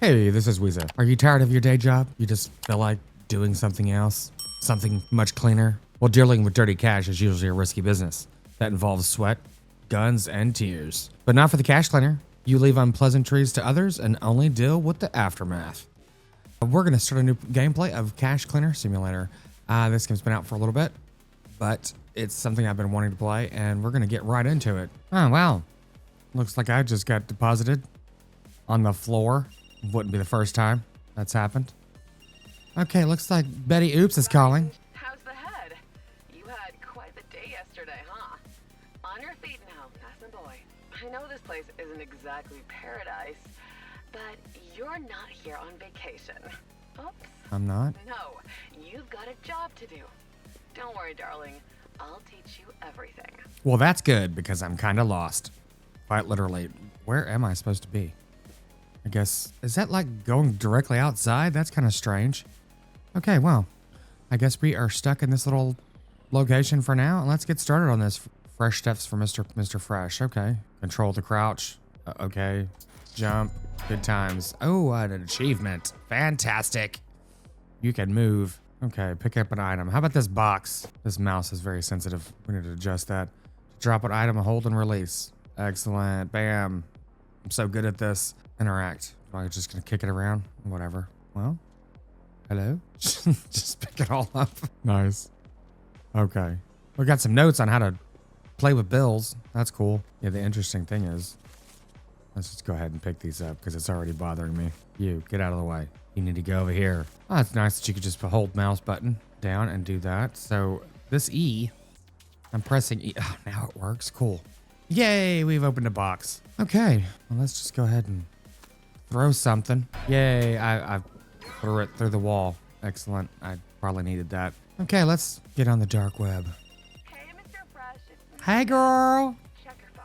Hey, this is Weezer. Are you tired of your day job? You just feel like doing something else? Something much cleaner? Well, dealing with dirty cash is usually a risky business that involves sweat, guns, and tears. But not for the cash cleaner. You leave unpleasantries to others and only deal with the aftermath. We're going to start a new gameplay of Cash Cleaner Simulator. This game's been out for a little bit, but it's something I've been wanting to play, and we're going to get right into it. Oh, wow. Looks like I just got deposited on the floor. Wouldn't be the first time that's happened. Okay, looks like Betty Oops is calling. How's the head? You had quite the day yesterday, huh? On your feet now, nice and boy. I know this place isn't exactly paradise, but you're not here on vacation. Oops. I'm not? No, you've got a job to do. Don't worry, darling. I'll teach you everything. Well, that's good because I'm kind of lost. Quite literally. Where am I supposed to be? I guess, is that like going directly outside? That's kind of strange. Okay, well, I guess we are stuck in this little location for now. And let's get started on this. Fresh steps for Mr. Fresh. Okay. Control the crouch. Okay. Jump. Good times. Oh, an achievement. Fantastic. You can move. Okay, pick up an item. How about this box? This mouse is very sensitive. We need to adjust that. Drop an item, hold and release. Excellent. Bam. I'm so good at this. Interact. Am I just gonna kick it around? Whatever. Well, hello? Just pick it all up. Nice. Okay. We got some notes on how to play with bills. That's cool. Yeah, the interesting thing is, let's just go ahead and pick these up because it's already bothering me. You, get out of the way. You need to go over here. Oh, it's nice that you could just hold mouse button down and do that. So this E, I'm pressing E. Oh, now it works. Cool. Yay, we've opened a box. Okay, well, let's just go ahead and throw something. Yay, I threw it through the wall. Excellent. I probably needed that. Okay, let's get on the dark web. Hey, Mr. Fresh. It's Hey, girl. Check your phone.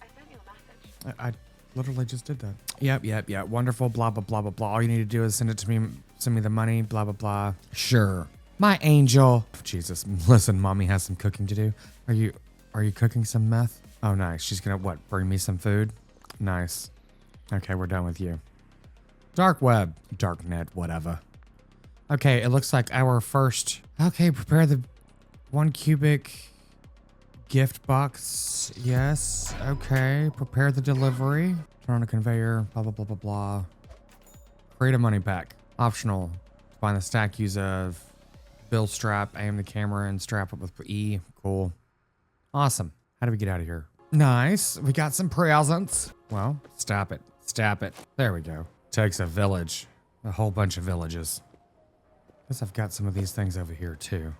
I sent you a message. I literally just did that. Yep. Wonderful. Blah, blah, blah, blah, blah. All you need to do is send it to me. Send me the money. Blah, blah, blah. Sure. My angel. Jesus. Listen, mommy has some cooking to do. Are you cooking some meth? Oh, nice. She's gonna, what, bring me some food? Nice. Okay, we're done with you. Dark web. Darknet, whatever. Okay, it looks like our first... Okay, prepare the 1 cubic gift box. Yes. Okay, prepare the delivery. Turn on a conveyor. Blah, blah, blah, blah, blah. Create a money pack. Optional. Find the stack, use a bill strap, aim the camera, and strap it with E. Cool. Awesome. How do we get out of here? Nice. We got some presents. Well, stop it. Stop it. There we go. Takes a village. A whole bunch of villages. Guess I've got some of these things over here too.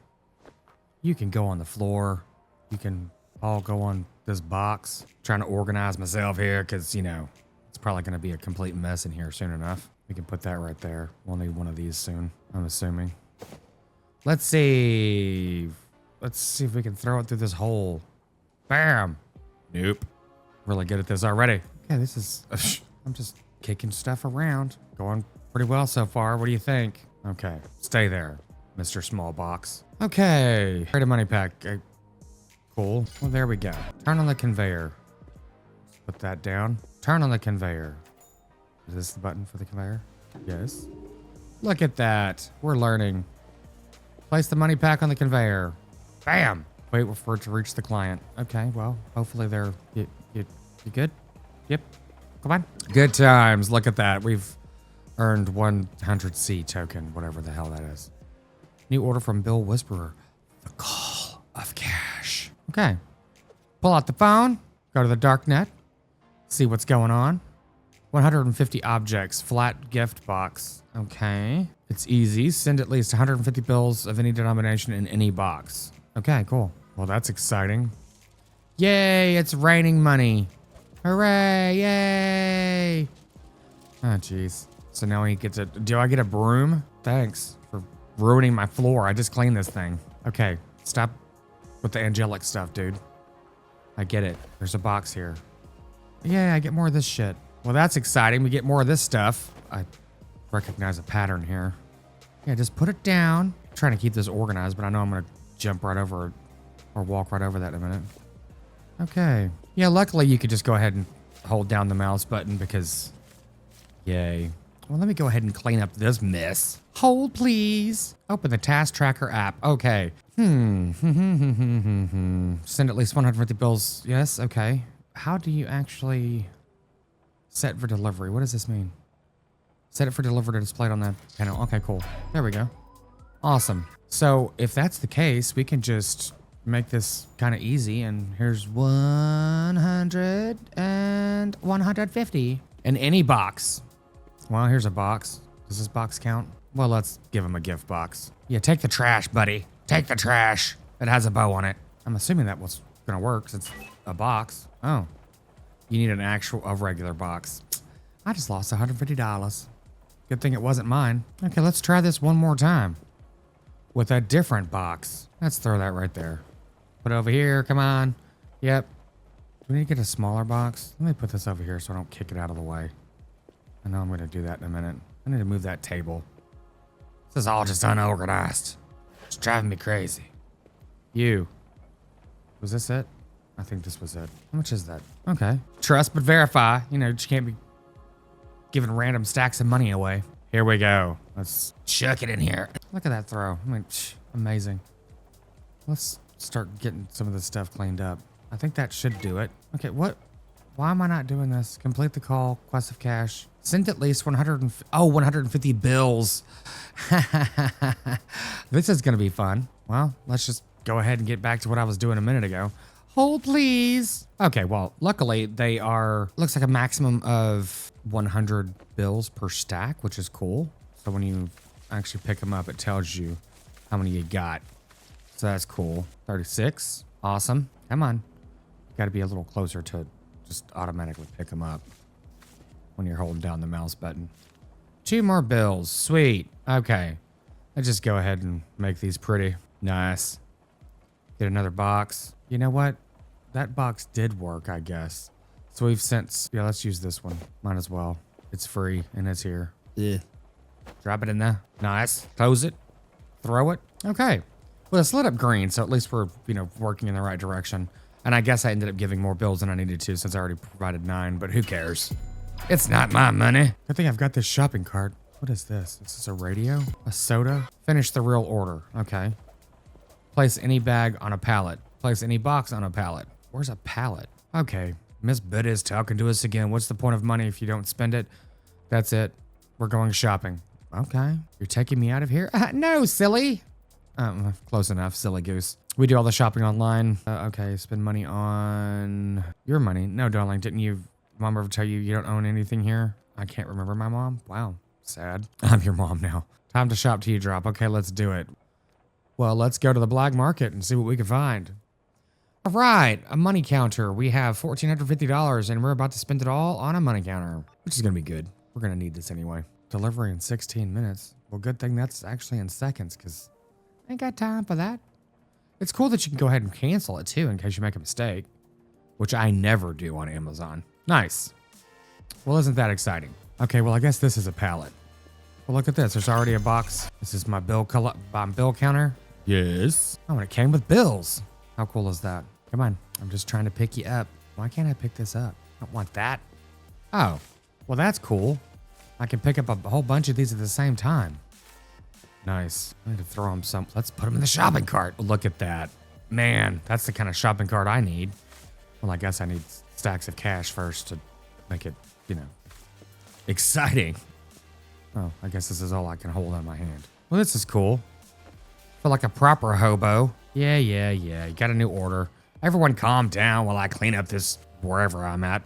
You can go on the floor. You can all go on this box. Trying to organize myself here because, you know, it's probably going to be a complete mess in here soon enough. We can put that right there. We'll need one of these soon, I'm assuming. Let's see. Let's see if we can throw it through this hole. Bam. Nope. Really good at this already. Okay, this is... I'm just kicking stuff around. Going pretty well so far. What do you think? Okay, stay there, Mr. Small Box. Okay, create a money pack. Cool. Well, there we go. Turn on the conveyor. Put that down. Turn on the conveyor. Is this the button for the conveyor? Yes. Look at that. We're learning. Place the money pack on the conveyor. Bam. Wait for it to reach the client. Okay, well, hopefully they're... You good? Yep. Come on. Good times. Look at that. We've earned 100C token, whatever the hell that is. New order from Bill Whisperer. The call of cash. Okay. Pull out the phone. Go to the darknet. See what's going on. 150 objects. Flat gift box. Okay. It's easy. Send at least 150 bills of any denomination in any box. Okay, cool. Well, that's exciting. Yay, it's raining money. Hooray, yay. Oh, jeez. So now we get to... Do I get a broom? Thanks for ruining my floor. I just cleaned this thing. Okay, stop with the angelic stuff, dude. I get it. There's a box here. Yeah, I get more of this shit. Well, that's exciting. We get more of this stuff. I recognize a pattern here. Yeah, just put it down. I'm trying to keep this organized, but I know I'm going to jump right over it or walk right over that in a minute. Okay. Yeah, luckily you could just go ahead and hold down the mouse button because, yay. Well, let me go ahead and clean up this mess. Hold, please. Open the task tracker app. Okay. Send at least 150 bills. Yes, okay. How do you actually set for delivery? What does this mean? Set it for delivery to display it on the panel. Okay, cool. There we go. Awesome. So if that's the case, we can just make this kind of easy. And here's 100 and 150 in any box. Well, here's a box. Does this box count? Well, let's give him a gift box. Yeah, take the trash, buddy. Take the trash. It has a bow on it. I'm assuming that was gonna work since it's a box. Oh, you need a regular box. I just lost $150. Good thing it wasn't mine. Okay, let's try this one more time with a different box. Let's throw that right there. Put it over here, come on. Yep. Do we need to get a smaller box? Let me put this over here so I don't kick it out of the way. I know I'm gonna do that in a minute. I need to move that table. This is all just unorganized. It's driving me crazy. You. Was this it? I think this was it. How much is that? Okay. Trust but verify. You know, you can't be giving random stacks of money away. Here we go. Let's chuck it in here. Look at that throw. I mean, amazing. Let's start getting some of this stuff cleaned up. I think that should do it. Okay, what? Why am I not doing this? Complete the call. Quest of cash. Send at least 150 bills. This is going to be fun. Well, let's just go ahead and get back to what I was doing a minute ago. Hold, please. Okay, well, luckily they are, looks like a maximum of 100 bills per stack, which is cool. So when you actually pick them up, it tells you how many you got. So that's cool. 36. Awesome. Come on. Got to be a little closer to just automatically pick them up when you're holding down the mouse button. 2 more bills. Sweet. Okay. Let's just go ahead and make these pretty. Nice. Get another box. You know what? That box did work, I guess. So we've sent... Yeah, let's use this one. Might as well. It's free and it's here. Yeah. Drop it in there. Nice. Close it. Throw it. Okay. Well, it's lit up green, so at least we're, you know, working in the right direction. And I guess I ended up giving more bills than I needed to since I already provided 9, but who cares? It's not my money. I think I've got this shopping cart. What is this? Is this a radio? A soda? Finish the real order. Okay. Place any bag on a pallet. Place any box on a pallet. Where's a pallet? Okay. Miss Bid is talking to us again. What's the point of money if you don't spend it? That's it. We're going shopping. Okay. You're taking me out of here? No, silly. Close enough, silly goose. We do all the shopping online. Okay, spend money on your money. No, darling, didn't you, mom ever tell you you don't own anything here? I can't remember my mom. Wow, sad. I'm your mom now. Time to shop till you drop. Okay, let's do it. Well, let's go to the black market and see what we can find. All right, a money counter. We have $1,450 and we're about to spend it all on a money counter, which is gonna be good. We're gonna need this anyway. Delivery in 16 minutes. Well, good thing that's actually in seconds because I ain't got time for that. It's cool that you can go ahead and cancel it too in case you make a mistake, which I never do on Amazon. Nice. Well, isn't that exciting? Okay, well, I guess this is a pallet. Well, look at this. There's already a box. This is my bill counter. Yes. Oh, and it came with bills. How cool is that? Come on. I'm just trying to pick you up. Why can't I pick this up? I don't want that. Oh, well, that's cool. I can pick up a whole bunch of these at the same time. Nice. I need to throw them some. Let's put them in the shopping cart. Look at that. Man, that's the kind of shopping cart I need. Well, I guess I need stacks of cash first to make it, you know, exciting. Oh, I guess this is all I can hold in my hand. Well, this is cool. Feel like a proper hobo. Yeah. You got a new order. Everyone calm down while I clean up this wherever I'm at.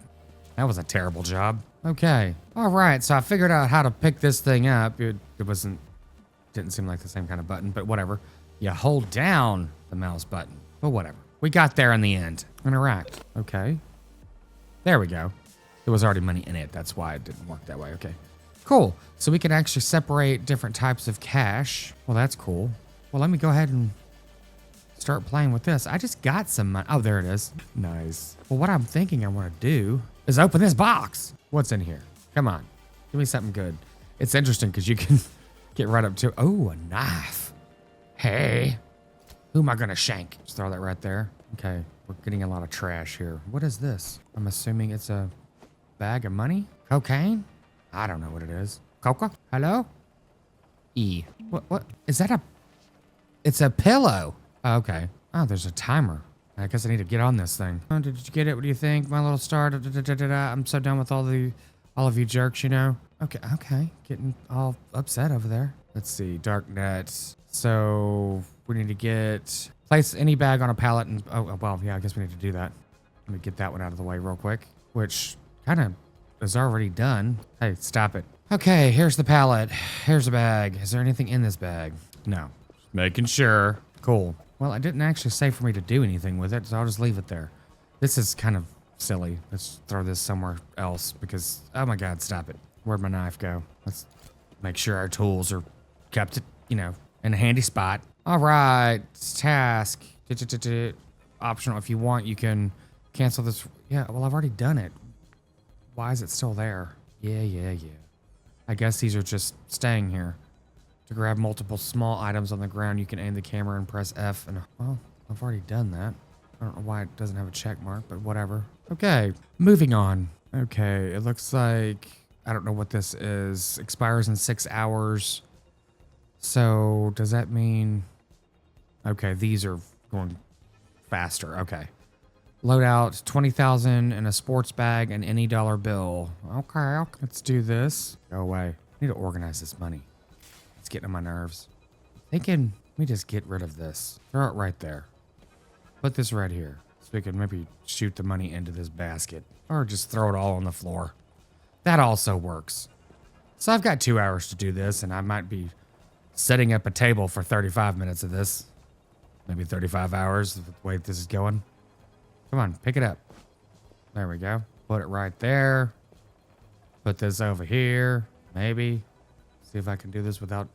That was a terrible job. Okay. All right, so I figured out how to pick this thing up. It didn't seem like the same kind of button, but whatever. You hold down the mouse button, but whatever. We got there in the end. Interact. Okay. There we go. There was already money in it. That's why it didn't work that way. Okay. Cool. So we can actually separate different types of cash. Well, that's cool. Well, let me go ahead and start playing with this. I just got some money. Oh, there it is. Nice. Well, what I'm thinking I want to do is open this box. What's in here? Come on. Give me something good. It's interesting because you can get right up to... Oh, a knife. Hey. Who am I going to shank? Just throw that right there. Okay. We're getting a lot of trash here. What is this? I'm assuming it's a bag of money? Cocaine? I don't know what it is. Coca? Hello? E. What? Is that a... It's a pillow. Oh, okay. Oh, there's a timer. I guess I need to get on this thing. Oh, did you get it? What do you think? My little star. Da, da, da, da, da, da. I'm so done with all of you jerks, you know? Okay. Getting all upset over there. Let's see. Dark net. So we need to place any bag on a pallet and... Oh, well, yeah, I guess we need to do that. Let me get that one out of the way real quick. Which kind of is already done. Hey, stop it. Okay, here's the pallet. Here's a bag. Is there anything in this bag? No. Making sure. Cool. Well, I didn't actually say for me to do anything with it, so I'll just leave it there. This is kind of silly. Let's throw this somewhere else because, oh my God, stop it. Where'd my knife go? Let's make sure our tools are kept, in a handy spot. All right, task. Optional. If you want, you can cancel this. Yeah, well, I've already done it. Why is it still there? Yeah. I guess these are just staying here. To grab multiple small items on the ground, you can aim the camera and press F. And well, I've already done that. I don't know why it doesn't have a check mark, but whatever. Okay, moving on. Okay, it looks like, I don't know what this is. Expires in 6 hours. So does that mean, okay, these are going faster. Okay. Loadout, 20,000 in a sports bag and any dollar bill. Okay, let's do this. Go away. I need to organize this money. It's getting on my nerves. Thinking, let me just get rid of this. Throw it right there. Put this right here. So we can maybe shoot the money into this basket. Or just throw it all on the floor. That also works. So I've got 2 hours to do this, and I might be setting up a table for 35 minutes of this. Maybe 35 hours with the way this is going. Come on, pick it up. There we go. Put it right there. Put this over here. Maybe. See if I can do this without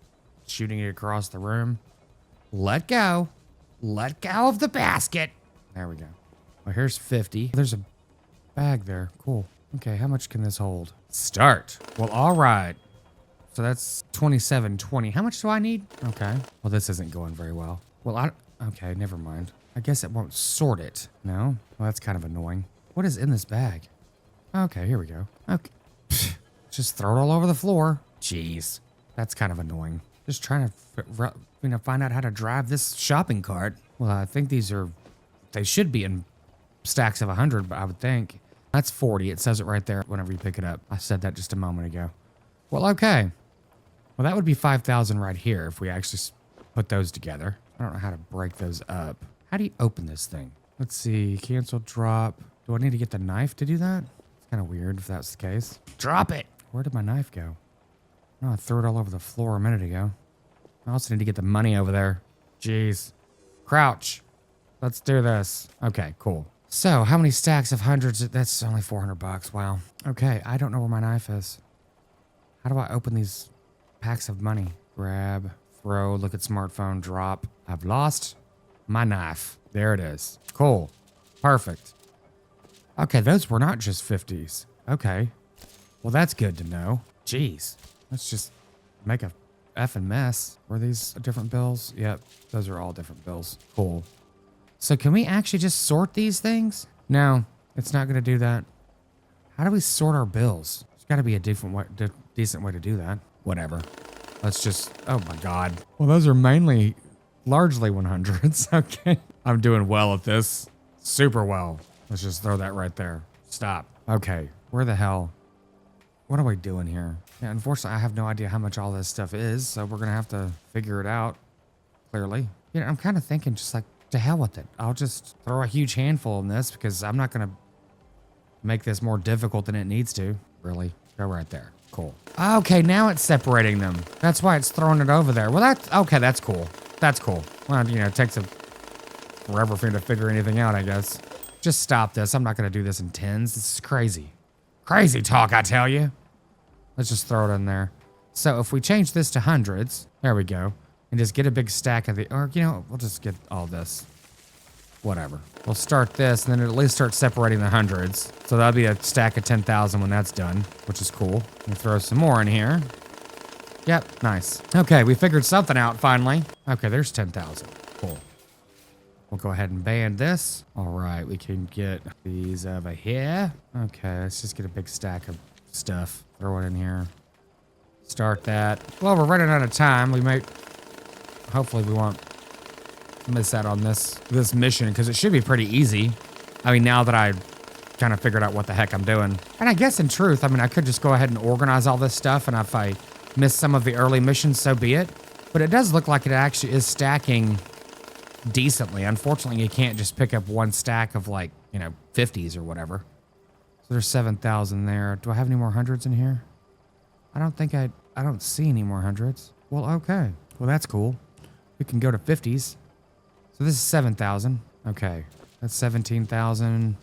shooting it across the room. Let go. Let go of the basket. There we go. Well, here's 50. There's a bag there. Cool. Okay, how much can this hold? Start. Well, all right. So that's 27.20. How much do I need? Okay. Well, this isn't going very well. Well, okay, never mind. I guess it won't sort it. No? Well, that's kind of annoying. What is in this bag? Okay, here we go. Okay. Pfft, just throw it all over the floor. Jeez. That's kind of annoying. Just trying to find out how to drive this shopping cart. Well, I think they should be in stacks of 100, but I would think. That's 40. It says it right there whenever you pick it up. I said that just a moment ago. Well, okay. Well, that would be 5,000 right here if we actually put those together. I don't know how to break those up. How do you open this thing? Let's see. Cancel drop. Do I need to get the knife to do that? It's kind of weird if that's the case. Drop it. Where did my knife go? Oh, I threw it all over the floor a minute ago. I also need to get the money over there. Jeez. Crouch. Let's do this. Okay, cool. So, how many stacks of hundreds? That's only 400 bucks. Wow. Okay, I don't know where my knife is. How do I open these packs of money? Grab, throw, look at smartphone, drop. I've lost my knife. There it is. Cool. Perfect. Okay, those were not just 50s. Okay. Well, that's good to know. Jeez. Let's just make a effing mess. Were these different bills? Yep, those are all different bills. Cool. So can we actually just sort these things? No, it's not going to do that. How do we sort our bills? There's got to be a decent way to do that. Whatever. Let's just, oh my God. Well, those are largely 100s. Okay. I'm doing well at this. Super well. Let's just throw that right there. Stop. Okay. Where the hell? What are we doing here? Yeah, unfortunately, I have no idea how much all this stuff is, so we're going to have to figure it out, clearly. I'm kind of thinking just like, to hell with it. I'll just throw a huge handful in this because I'm not going to make this more difficult than it needs to. Really? Go right there. Cool. Okay, now it's separating them. That's why it's throwing it over there. Well, that's cool. That's cool. Well, it takes forever for me to figure anything out, I guess. Just stop this. I'm not going to do this in tens. This is crazy. Crazy talk, I tell you. Let's just throw it in there. So if we change this to hundreds, there we go, and just get a big stack of we'll just get all this. Whatever. We'll start this, and then it'll at least start separating the hundreds. So that'll be a stack of 10,000 when that's done, which is cool. We'll throw some more in here. Yep, nice. Okay, we figured something out finally. Okay, there's 10,000. Cool. We'll go ahead and ban this. All right, we can get these over here. Okay, let's just get a big stack of stuff. Throw it in here. Start that. Well, we're running out of time. Hopefully we won't miss out on this mission because it should be pretty easy. I mean, now that I kind of figured out what the heck I'm doing. And I guess in truth, I mean, I could just go ahead and organize all this stuff, and if I miss some of the early missions, so be it. But it does look like it actually is stacking decently. Unfortunately, you can't just pick up one stack of, like, 50s or whatever. So there's 7,000 there. Do I have any more hundreds in here? I don't see any more hundreds. Well, okay. Well, that's cool. We can go to 50s. So this is 7,000. Okay. That's 17,000.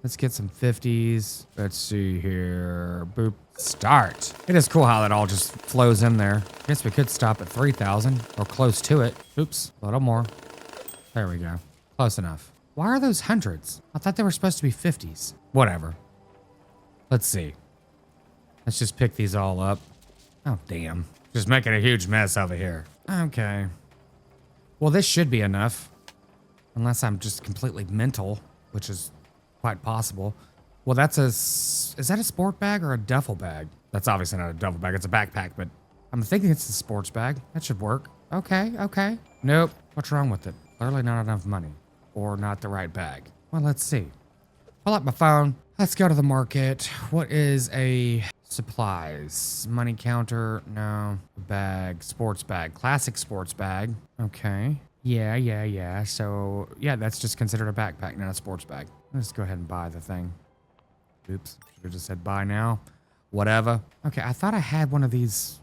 Let's get some 50s. Let's see here. Boop. Start. It is cool how that all just flows in there. Guess we could stop at 3,000 or close to it. Oops. A little more. There we go. Close enough. Why are those hundreds? I thought they were supposed to be 50s. Whatever. Let's see. Let's just pick these all up. Oh, damn. Just making a huge mess over here. Okay. Well, this should be enough. Unless I'm just completely mental, which is quite possible. Well, is that a sport bag or a duffel bag? That's obviously not a duffel bag. It's a backpack, but I'm thinking it's a sports bag. That should work. Okay, okay. Nope. What's wrong with it? Clearly not enough money. Or not the right bag. Well, let's see. Pull up my phone. Let's go to the market. What is a supplies? Money counter? No. Bag. Sports bag. Classic sports bag. Okay. Yeah. So, yeah, that's just considered a backpack, not a sports bag. Let's go ahead and buy the thing. Oops. Should have just said buy now. Whatever. Okay, I thought I had one of these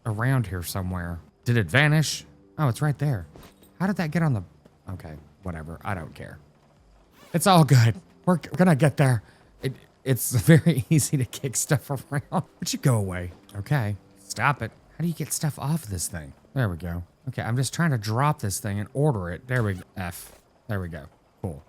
around here somewhere. Did it vanish? Oh, it's right there. How did that get on the... Okay, whatever. I don't care. It's all good. We're gonna get there. It's very easy to kick stuff around. Would you go away? Okay, stop it. How do you get stuff off this thing? There we go. Okay, I'm just trying to drop this thing and order it. There we go. F. There we go. Cool.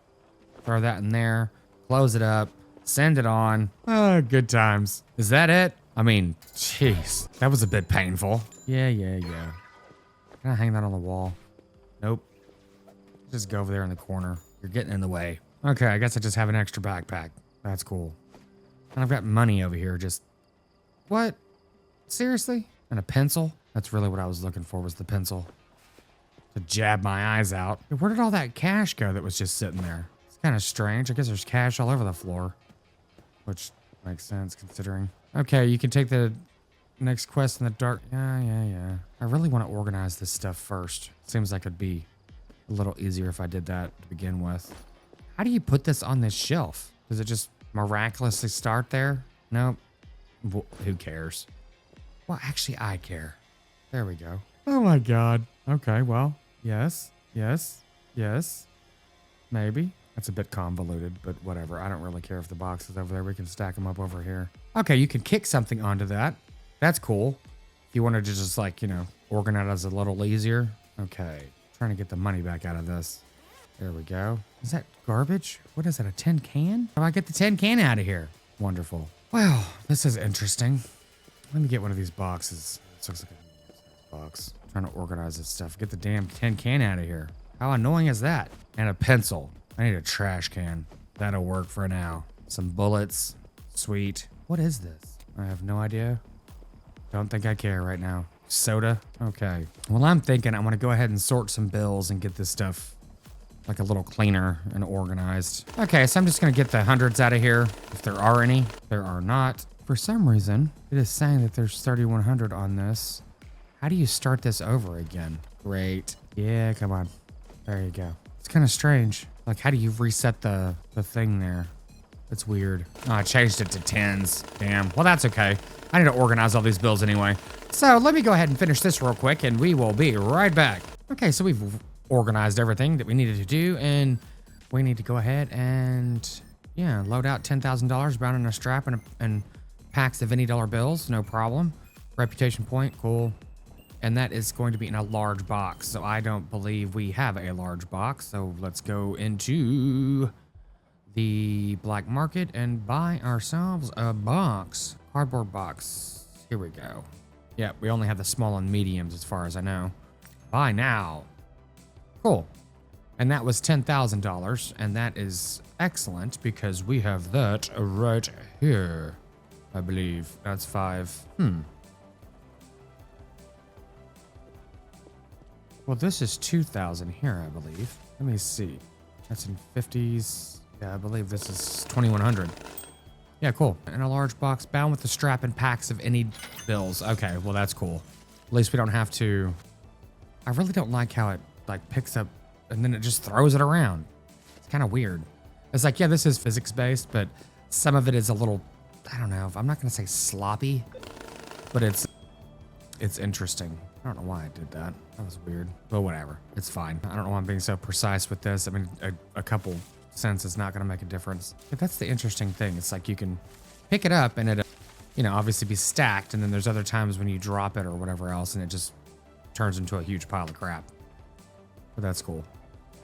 Throw that in there. Close it up. Send it on. Oh, good times. Is that it? I mean, jeez. That was a bit painful. Yeah. Can I hang that on the wall? Nope. Just go over there in the corner. You're getting in the way. Okay, I guess I just have an extra backpack. That's cool. And I've got money over here. Just... What? Seriously? And a pencil? That's really what I was looking for, was the pencil. To jab my eyes out. Where did all that cash go that was just sitting there? It's kind of strange. I guess there's cash all over the floor. Which makes sense, considering. Okay, you can take the next quest in the dark. Yeah. I really want to organize this stuff first. Seems like it'd be a little easier if I did that to begin with. How do you put this on this shelf? Does it just miraculously start there? Nope. Who cares? Well, actually, I care. There we go. Oh my God. Okay, well, yes. Maybe. That's a bit convoluted, but whatever. I don't really care if the box is over there. We can stack them up over here. Okay, you can kick something onto that. That's cool. If you wanted to just, like, organize it a little easier. Okay. Trying to get the money back out of this. There we go. Is that garbage? What is that, a tin can? How do I get the tin can out of here? Wonderful. Well, this is interesting. Let me get one of these boxes. This looks like a box. I'm trying to organize this stuff. Get the damn tin can out of here. How annoying is that? And a pencil. I need a trash can. That'll work for now. Some bullets. Sweet. What is this? I have no idea. Don't think I care right now. Soda? Okay. Well, I'm thinking I want to go ahead and sort some bills and get this stuff like a little cleaner and organized. Okay, so I'm just going to get the hundreds out of here, if there are any. There are not. For some reason, it is saying that there's 3,100 on this. How do you start this over again? Great. Yeah, come on. There you go. It's kind of strange. Like, how do you reset the thing there? That's weird. Oh, I changed it to tens. Damn. Well, that's okay. I need to organize all these bills anyway. So let me go ahead and finish this real quick, and we will be right back. Okay, so we've organized everything that we needed to do, and we need to go ahead and, yeah, load out $10,000 bound in a strap and packs of any dollar bills. No problem. Reputation point. Cool. And that is going to be in a large box. So I don't believe we have a large box. So let's go into the black market and buy ourselves a box. Cardboard box. Here we go. Yeah, we only have the small and mediums as far as I know. Buy now. Cool. And that was $10,000. And that is excellent because we have that right here. I believe that's 5. Well, this is 2,000 here, I believe. Let me see. That's in 50s. Yeah, I believe this is 2,100. Yeah, cool. And a large box bound with the strap and packs of any bills. Okay, well, that's cool. At least we don't have to... I really don't like how it, like, picks up and then it just throws it around. It's kind of weird. It's like, yeah, this is physics-based, but some of it is a little... I don't know. I'm not going to say sloppy, but it's interesting. I don't know why I did that. That was weird. But whatever. It's fine. I don't know why I'm being so precise with this. I mean, a couple cents is not going to make a difference. But that's the interesting thing. It's like you can pick it up and it, you know, obviously be stacked. And then there's other times when you drop it or whatever else and it just turns into a huge pile of crap. But that's cool.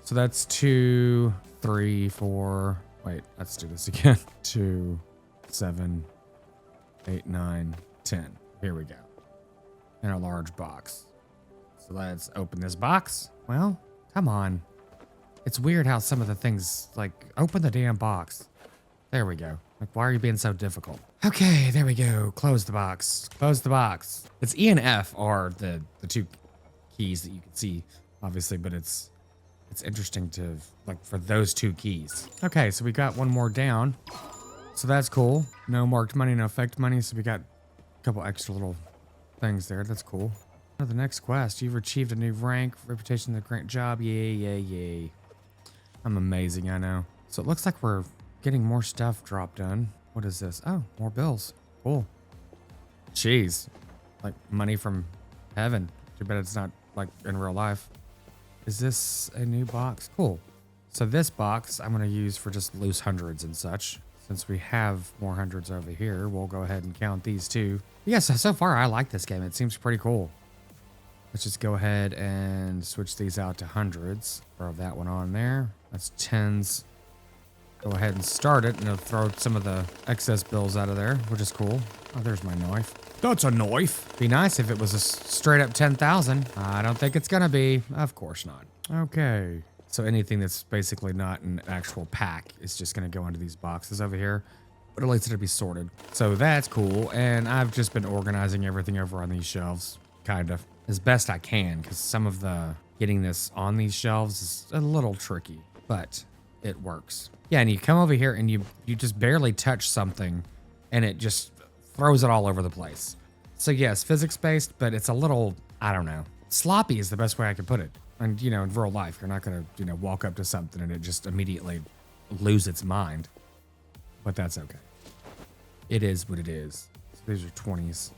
So that's 2, 3, 4. Wait, let's do this again. 2, 7, 8, 9, 10. Here we go. In a large box. So let's open this box. Well, come on. It's weird how some of the things, like, open the damn box. There we go. Like, why are you being so difficult? Okay, there we go. Close the box. Close the box. It's E and F are the two keys that you can see, obviously, but it's interesting to, like, for those two keys. Okay, so we got one more down. So that's cool. No marked money, no faked money, so we got a couple extra little things there. That's cool. Now the next quest. You've achieved a new rank, reputation, the great job. Yay, yay, yay. I'm amazing, I know. So it looks like we're getting more stuff dropped in. What is this? Oh, more bills. Cool. Jeez. Like money from heaven. Too bad it's not like in real life. Is this a new box? Cool. So this box I'm going to use for just loose hundreds and such. Since we have more hundreds over here, we'll go ahead and count these two. Yes, so far I like this game. It seems pretty cool. Let's just go ahead and switch these out to hundreds. Throw that one on there. That's tens. Go ahead and start it, and it'll throw some of the excess bills out of there, which is cool. Oh, there's my knife. That's a knife. Be nice if it was a straight up 10,000. I don't think it's gonna be. Of course not. Okay. So anything that's basically not an actual pack is just gonna go into these boxes over here. But at least it'll be sorted. So that's cool. And I've just been organizing everything over on these shelves, kind of, as best I can, because some of the getting this on these shelves is a little tricky, but it works. Yeah, and you come over here and you just barely touch something and it just throws it all over the place. So yes, physics-based, but it's a little, I don't know, sloppy is the best way I could put it. And, you know, in real life, you're not going to, you know, walk up to something and it just immediately lose its mind. But that's okay. It is what it is. So these are 20s.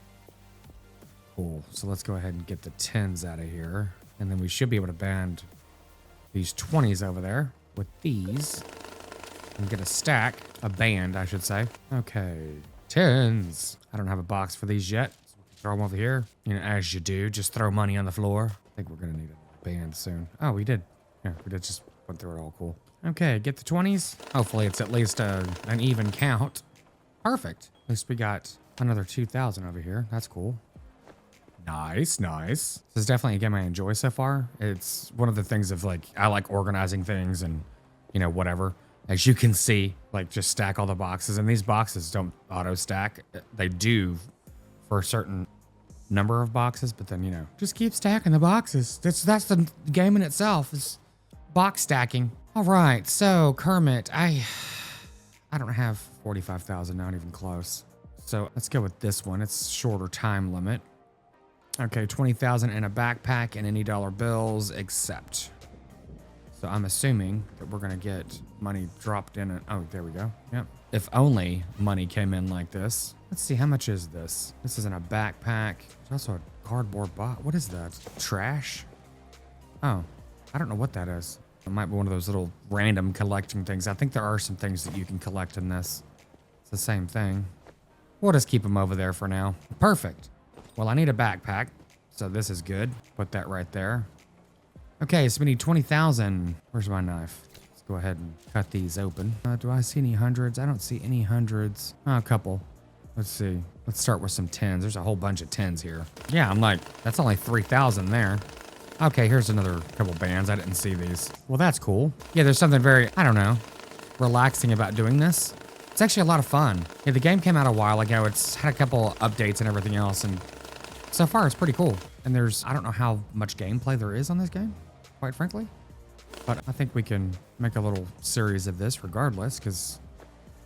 Cool. So let's go ahead and get the 10s out of here. And then we should be able to band these 20s over there with these. And get a stack. A band, I should say. Okay. 10s. I don't have a box for these yet. So we can throw them over here. You know, as you do. Just throw money on the floor. I think we're going to need a band soon. Oh, we did. Yeah, we did just went through it all cool. Okay, get the 20s. Hopefully it's at least an even count. Perfect. At least we got another 2,000 over here. That's cool. Nice, nice. This is definitely a game I enjoy so far. It's one of the things of like, I like organizing things and, you know, whatever. As you can see, like just stack all the boxes. And these boxes don't auto stack. They do for a certain number of boxes, but then, you know, just keep stacking the boxes. That's the game in itself, is box stacking. All right, so Kermit, I don't have 45,000, not even close. So let's go with this one. It's shorter time limit. Okay, 20,000 in a backpack and any dollar bills except. So I'm assuming that we're gonna get money dropped in. Oh, there we go. Yep. If only money came in like this. Let's see, how much is this? This is in a backpack. There's also a cardboard box. What is that? Trash? Oh, I don't know what that is. It might be one of those little random collecting things. I think there are some things that you can collect in this. It's the same thing. We'll just keep them over there for now. Perfect. Well, I need a backpack, so this is good. Put that right there. Okay, so we need 20,000. Where's my knife? Let's go ahead and cut these open. Do I see any hundreds? I don't see any hundreds. Oh, a couple. Let's see. Let's start with some 10s. There's a whole bunch of 10s here. Yeah, I'm like, that's only 3,000 there. Okay, here's another couple bands. I didn't see these. Well, that's cool. Yeah, there's something very, I don't know, relaxing about doing this. It's actually a lot of fun. Yeah, the game came out a while ago. It's had a couple updates and everything else, and so far it's pretty cool. And I don't know how much gameplay there is on this game, quite frankly. But I think we can make a little series of this regardless, because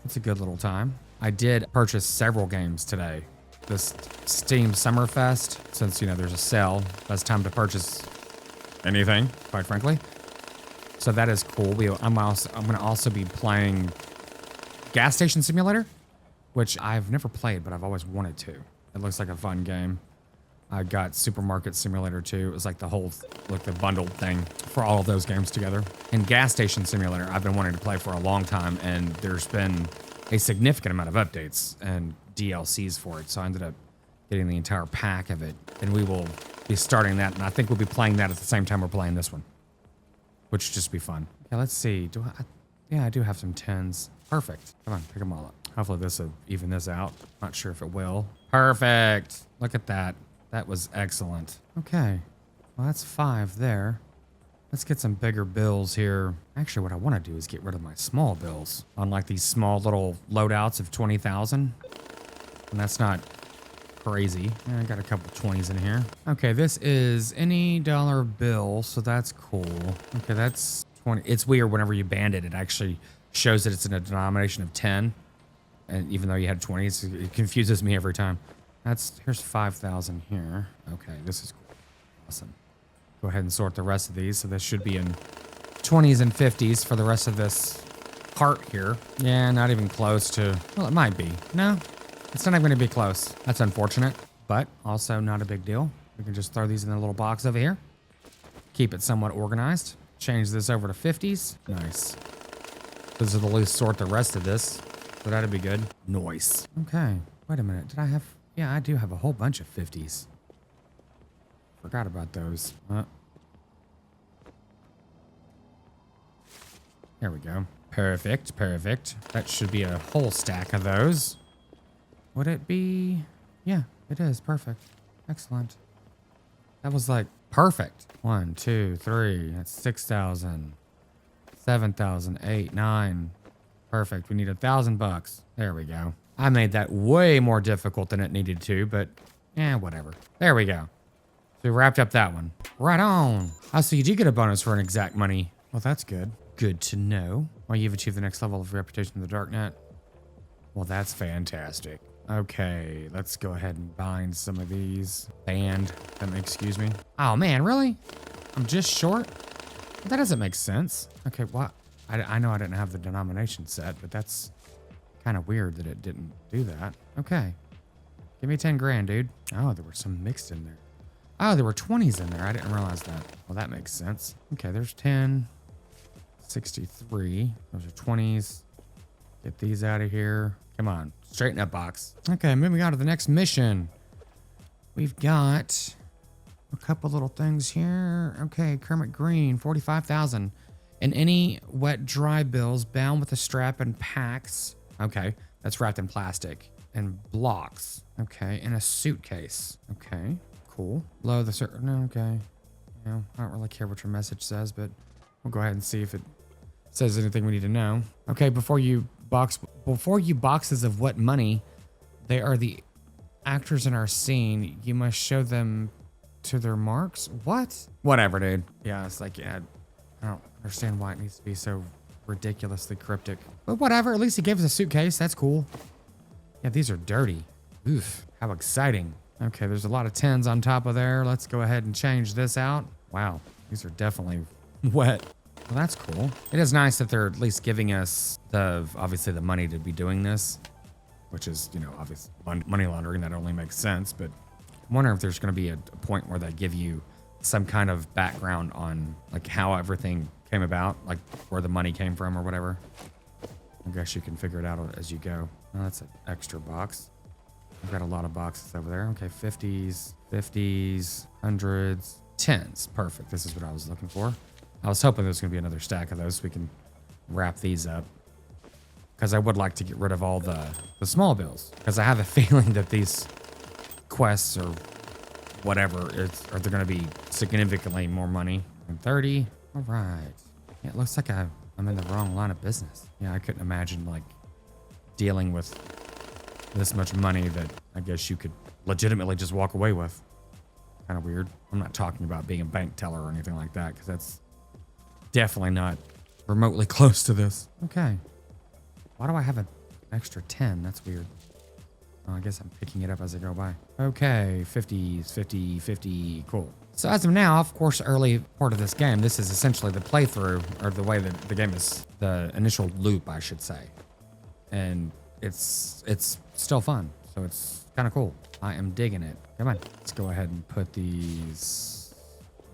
it's a good little time. I did purchase several games today. This Steam Summerfest, since, you know, there's a sale, best time to purchase anything, quite frankly. So that is cool. I'm going to also be playing Gas Station Simulator, which I've never played, but I've always wanted to. It looks like a fun game. I got Supermarket Simulator 2. It was like the whole, like the bundled thing for all of those games together. And Gas Station Simulator, I've been wanting to play for a long time, and there's been a significant amount of updates and DLCs for it. So I ended up getting the entire pack of it, and we will be starting that. And I think we'll be playing that at the same time we're playing this one, which should just be fun. Yeah, let's see. Yeah, I do have some 10s. Perfect. Come on, pick them all up. Hopefully this will even this out. Not sure if it will. Perfect. Look at that. That was excellent. Okay. Well, that's 5 there. Let's get some bigger bills here. Actually, what I want to do is get rid of my small bills. Unlike these small little loadouts of 20,000. And that's not crazy. I got a couple 20s in here. Okay, this is any dollar bill, so that's cool. Okay, that's 20. It's weird whenever you band it, it actually shows that it's in a denomination of 10. And even though you had 20s, it confuses me every time. Here's 5,000 here. Okay, this is cool. Awesome. Go ahead and sort the rest of these. So this should be in 20s and 50s for the rest of this part here. Yeah, not even close to, well, it might be. No, it's not even gonna be close. That's unfortunate, but also not a big deal. We can just throw these in a little box over here. Keep it somewhat organized. Change this over to 50s. Nice. This will at least sort the rest of this. So that'd be good. Nice. Okay, wait a minute. Did I have, yeah, I do have a whole bunch of 50s. Forgot about those. There we go. Perfect, perfect. That should be a whole stack of those. Would it be? Yeah, it is. Perfect. Excellent. That was like perfect. 1, 2, 3. That's 6,000. 7,000. 8, 9. Perfect. We need $1,000. There we go. I made that way more difficult than it needed to, but yeah, whatever. There we go. So we wrapped up that one. Right on. Oh, so you do get a bonus for an exact money. Well, that's good. Good to know. Well, you've achieved the next level of reputation in the darknet. Well, that's fantastic. Okay, let's go ahead and bind some of these. Band. Excuse me. Oh man, really? I'm just short? That doesn't make sense. Okay, what? I know I didn't have the denomination set, but that's kind of weird that it didn't do that. Okay. Give me 10 grand, dude. Oh, there were some mixed in there. Oh, there were 20s in there. I didn't realize that. Well, that makes sense. Okay, there's 10. 63. Those are 20s. Get these out of here. Come on. Straighten up, box. Okay, moving on to the next mission. We've got a couple little things here. Okay, Kermit Green, 45,000. And any wet dry bills bound with a strap and packs. Okay, that's wrapped in plastic. And blocks. Okay, in a suitcase. Okay, cool. Below the no, okay. Yeah, I don't really care what your message says, but we'll go ahead and see if it says anything we need to know. Okay, before you boxes of what money, they are the actors in our scene. You must show them to their marks. What? Whatever, dude. Yeah, it's like, yeah, I don't understand why it needs to be so ridiculously cryptic. But whatever, at least he gave us a suitcase. That's cool. Yeah, these are dirty. Oof, how exciting. Okay, there's a lot of 10s on top of there. Let's go ahead and change this out. Wow, these are definitely wet. Well, that's cool. It is nice that they're at least giving us obviously the money to be doing this, which is, you know, obviously money laundering. That only makes sense, but I wonder if there's going to be a point where they give you some kind of background on like how everything came about, like where the money came from or whatever. I guess you can figure it out as you go. Oh, that's an extra box. I've got a lot of boxes over there. Okay, 50s, 100s, 10s. Perfect. This is what I was looking for. I was hoping there was going to be another stack of those so we can wrap these up. Because I would like to get rid of all the small bills. Because I have a feeling that these quests or whatever, they're going to be significantly more money. And 30. All right. Yeah, it looks like I'm in the wrong line of business. Yeah, I couldn't imagine like dealing with this much money that I guess you could legitimately just walk away with. kind of weird. I'm not talking about being a bank teller or anything like that, because that's definitely not remotely close to this. Okay. Why do I have an extra 10? That's weird. Oh, I guess I'm picking it up as I go by. Okay, 50s, 50, 50, cool. So as of now, of course, early part of this game, this is essentially the playthrough, or the way that the game is, the initial loop, I should say. And it's still fun, so it's kind of cool. I am digging it. Come on, let's go ahead and put these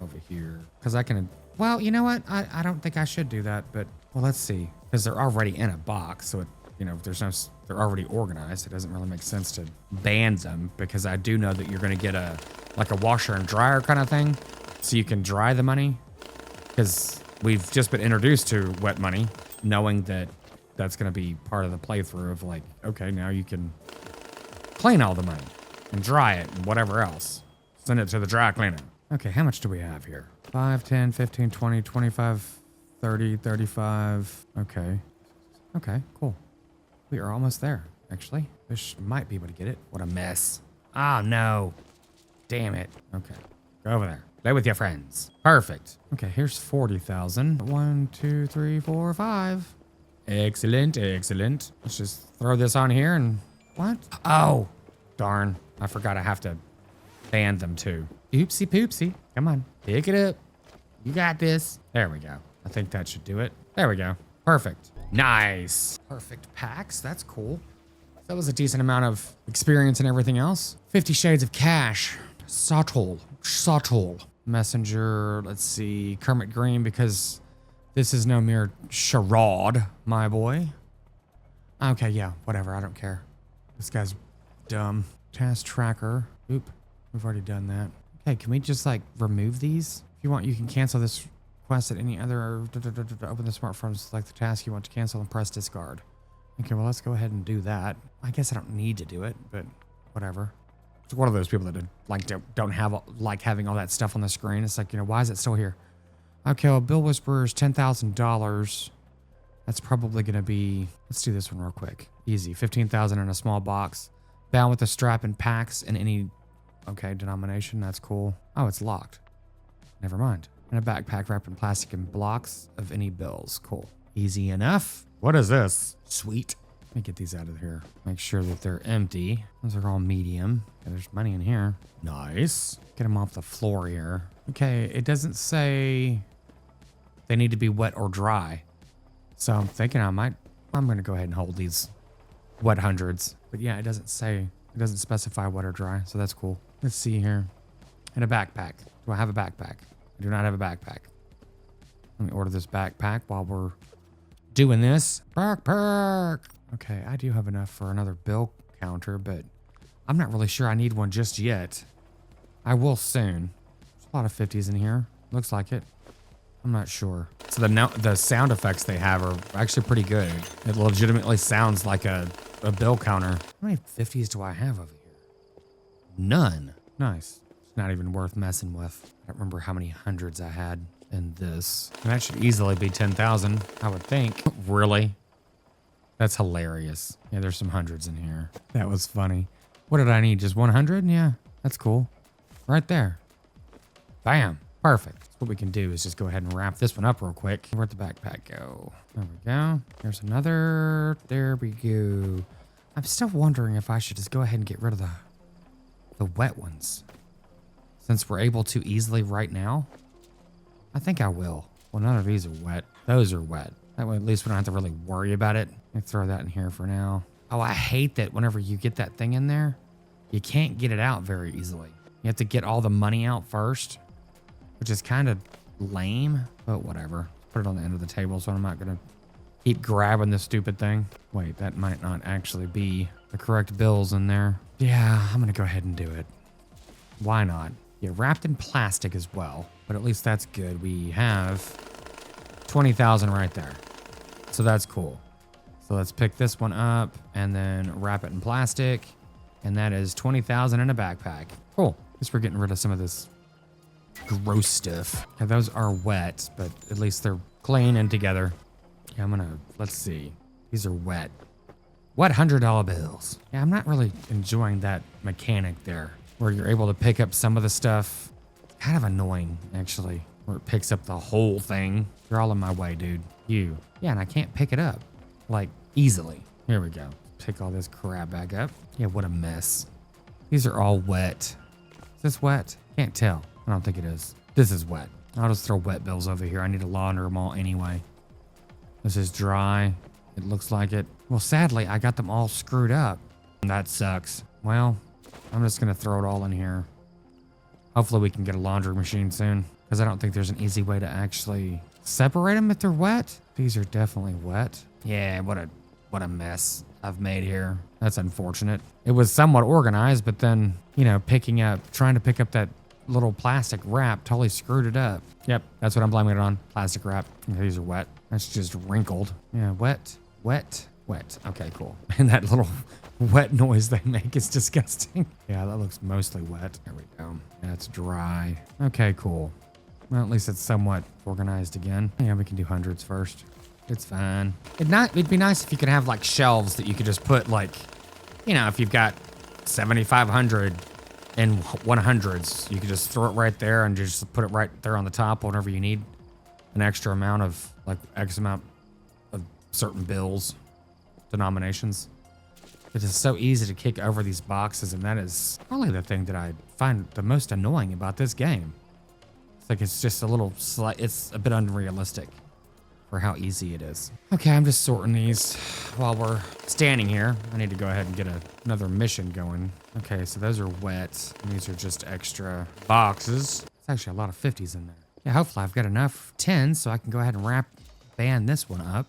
over here. Because I can, well, you know what? I don't think I should do that, but, well, let's see. Because they're already in a box, so it, you know, there's no, they're already organized. It doesn't really make sense to ban them, because I do know that you're going to get a, like a washer and dryer kind of thing, so you can dry the money. Because we've just been introduced to wet money, knowing that that's going to be part of the playthrough of like, okay, now you can clean all the money and dry it and whatever else. Send it to the dry cleaner. Okay, how much do we have here? 5, 10, 15, 20, 25, 30, 35. Okay. Okay, cool. We are almost there, actually. This might be able to get it. What a mess. Oh, no. Damn it. Okay. Go over there. Play with your friends. Perfect. Okay, here's 40,000. 1, 2, 3, 4, 5. Excellent, excellent. Let's just throw this on here and... What? Oh, darn. I forgot I have to ban them too. Oopsie poopsie. Come on. Pick it up. You got this. There we go. I think that should do it. There we go. Perfect. Nice. Perfect packs. That's cool. That was a decent amount of experience and everything else. 50 Shades of Cash. Subtle. Messenger. Let's see. Kermit Green, because this is no mere charade, my boy. Okay, yeah, whatever. I don't care. This guy's dumb. Task tracker. Oop. We've already done that. Okay, can we just like remove these? If you want, you can cancel this request at any other. Open the smartphone, select the task you want to cancel, and press discard. Okay, well, let's go ahead and do that. I guess I don't need to do it, but whatever. It's one of those people that don't have like having all that stuff on the screen. It's like, you know, why is it still here? Okay, well, Bill Whisperer's $10,000. That's probably going to be, let's do this one real quick. Easy, 15,000 in a small box. Bound with a strap and packs in any, okay, denomination. That's cool. Oh, it's locked. Never mind. And a backpack wrapped in plastic and blocks of any bills. Cool. Easy enough. What is this? Sweet. Let me get these out of here. Make sure that they're empty. Those are all medium. Okay, there's money in here. Nice. Get them off the floor here. Okay, it doesn't say they need to be wet or dry. So I'm thinking I'm going to go ahead and hold these wet hundreds. But yeah, it doesn't specify wet or dry. So that's cool. Let's see here. And a backpack. Do I have a backpack? I do not have a backpack. Let me order this backpack while we're doing this. Backpack. Okay, I do have enough for another bill counter, but I'm not really sure I need one just yet. I will soon. There's a lot of 50s in here. Looks like it. I'm not sure. So the sound effects they have are actually pretty good. It legitimately sounds like a bill counter. How many 50s do I have over here? None. Nice. It's not even worth messing with. I don't remember how many hundreds I had in this. And that should easily be 10,000, I would think. Really? That's hilarious. Yeah, there's some hundreds in here. That was funny. What did I need? Just 100? Yeah, that's cool. Right there. Bam. Perfect. What we can do is just go ahead and wrap this one up real quick. Where'd the backpack go? There we go. There's another. There we go. I'm still wondering if I should just go ahead and get rid of the wet ones. Since we're able to easily right now. I think I will. Well, none of these are wet. Those are wet. That way at least we don't have to really worry about it. Let me throw that in here for now. Oh, I hate that whenever you get that thing in there, you can't get it out very easily. You have to get all the money out first, which is kind of lame, but whatever. Put it on the end of the table so I'm not going to keep grabbing this stupid thing. Wait, that might not actually be the correct bills in there. Yeah, I'm going to go ahead and do it. Why not? Yeah, wrapped in plastic as well, but at least that's good. We have 20,000 right there. So that's cool. So let's pick this one up and then wrap it in plastic. And that is 20,000 in a backpack. Cool. Guess we're getting rid of some of this gross stuff. Yeah, those are wet, but at least they're clean and together. Yeah, let's see. These are wet. Wet $100 bills. Yeah, I'm not really enjoying that mechanic there. where you're able to pick up some of the stuff. It's kind of annoying, actually, where it picks up the whole thing. You're all in my way, dude. You. Yeah, and I can't pick it up, like, easily. Here we go. Pick all this crap back up. Yeah, what a mess. These are all wet. Is this wet? Can't tell. I don't think it is. This is wet. I'll just throw wet bills over here. I need to launder them all anyway. This is dry. It looks like it. Well, sadly, I got them all screwed up. That sucks. Well, I'm just going to throw it all in here. Hopefully we can get a laundry machine soon, because I don't think there's an easy way to actually separate them if they're wet. These are definitely wet. Yeah, what a mess I've made here. That's unfortunate. It was somewhat organized, but then, you know, trying to pick up that little plastic wrap totally screwed it up. Yep, that's what I'm blaming it on. Plastic wrap. Okay, these are wet. That's just wrinkled. Yeah, wet. Okay, cool. And that little wet noise they make is disgusting. Yeah, that looks mostly wet. There we go. That's dry. Okay, cool. Well, at least it's somewhat organized again. Yeah, we can do hundreds first. It's fine. It'd be nice if you could have like shelves that you could just put like, you know, if you've got 7,500 and 100s, you could just throw it right there and just put it right there on the top whenever you need an extra amount of like X amount of certain bills, denominations. It is so easy to kick over these boxes, and that is probably the thing that I find the most annoying about this game. It's like it's just it's a bit unrealistic for how easy it is. Okay, I'm just sorting these while we're standing here. I need to go ahead and get another mission going. Okay, so those are wet, and these are just extra boxes. There's actually a lot of 50s in there. Yeah, hopefully I've got enough 10s so I can go ahead and band this one up.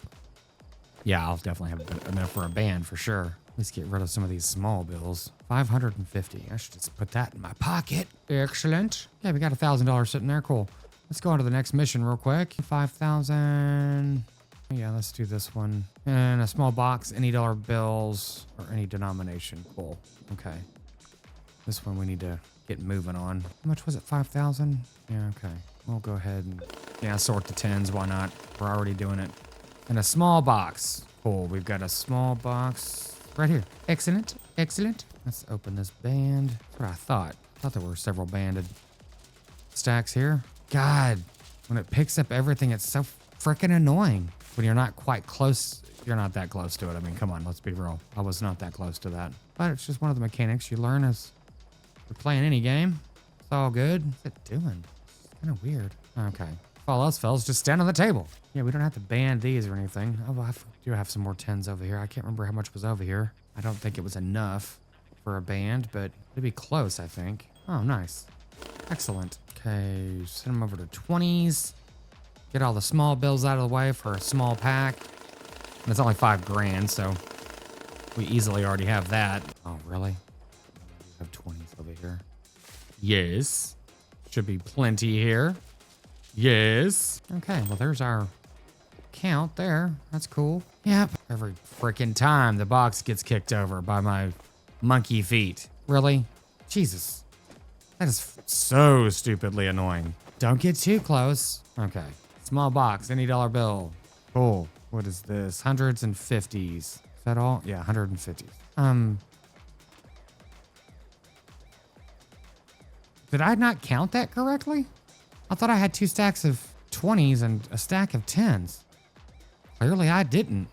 Yeah, I'll definitely have enough for a band for sure. Let's get rid of some of these small bills. 550. I should just put that in my pocket. Excellent. Yeah, we got $1,000 sitting there. Cool. Let's go on to the next mission real quick. 5,000. Yeah, let's do this one. And a small box, any dollar bills or any denomination. Cool. Okay. This one we need to get moving on. How much was it? 5,000? Yeah, okay. We'll go ahead and sort the 10s. Why not? We're already doing it. And a small box. Cool. We've got a small box right here. Excellent. Excellent. Let's open this band. That's what I thought. I thought there were several banded stacks here. God, when it picks up everything, it's so freaking annoying. When you're not quite close, you're not that close to it. I mean, come on, let's be real. I was not that close to that. But it's just one of the mechanics you learn as you're playing any game. It's all good. What's it doing? It's kind of weird. Okay. If all else fails, just stand on the table. Yeah, we don't have to band these or anything. Oh, I do have some more 10s over here. I can't remember how much was over here. I don't think it was enough for a band, but it'd be close, I think. Oh, nice. Excellent. Okay, send them over to 20s. Get all the small bills out of the way for a small pack. And it's only $5,000, so we easily already have that. Oh, really? We have 20s over here. Yes. Should be plenty here. Yes. Okay, well, there's our count there. That's cool. Yep. Every freaking time the box gets kicked over by my monkey feet. Really? Jesus. That is so stupidly annoying. Don't get too close. Okay. Small box, any dollar bill. Cool. What is this? Hundreds and 50s. Is that all? Yeah, 150s. Did I not count that correctly? I thought I had 2 stacks of 20s and a stack of 10s. Clearly I didn't.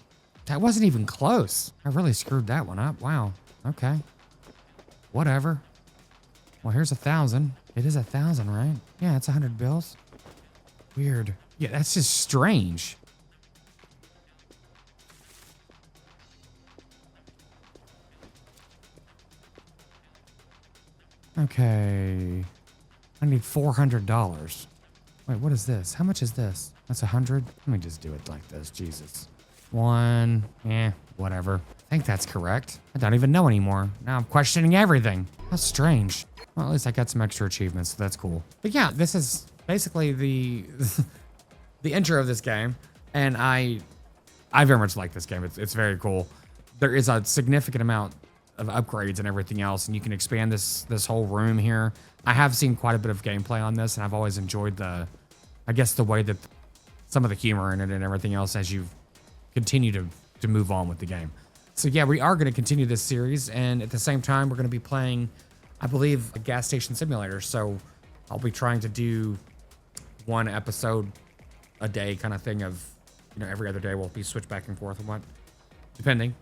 That wasn't even close. I really screwed that one up. Wow. Okay. Whatever. Well, here's 1,000. It is 1,000, right? Yeah, it's 100 bills. Weird. Yeah, that's just strange. Okay. I need $400. Wait, what is this? How much is this? That's 100? Let me just do it like this. Jesus. 1. Whatever. I think that's correct. I don't even know anymore. Now I'm questioning everything. That's strange. Well, at least I got some extra achievements, so that's cool. But yeah, this is basically the intro of this game, and I very much like this game. It's very cool. There is a significant amount of upgrades and everything else, and you can expand this whole room here. I have seen quite a bit of gameplay on this, and I've always enjoyed the way that some of the humor in it and everything else as you continue to move on with the game. So yeah, we are going to continue this series, and at the same time, we're going to be playing I believe, a gas station simulator. So I'll be trying to do one episode a day kind of thing of, every other day we'll be switched back and forth and what, depending.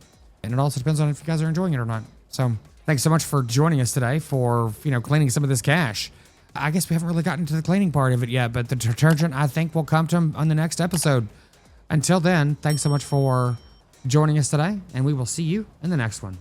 And it also depends on if you guys are enjoying it or not. So thanks so much for joining us today for, cleaning some of this cash. I guess we haven't really gotten to the cleaning part of it yet, but the detergent, I think, will come to on the next episode. Until then, thanks so much for joining us today, and we will see you in the next one.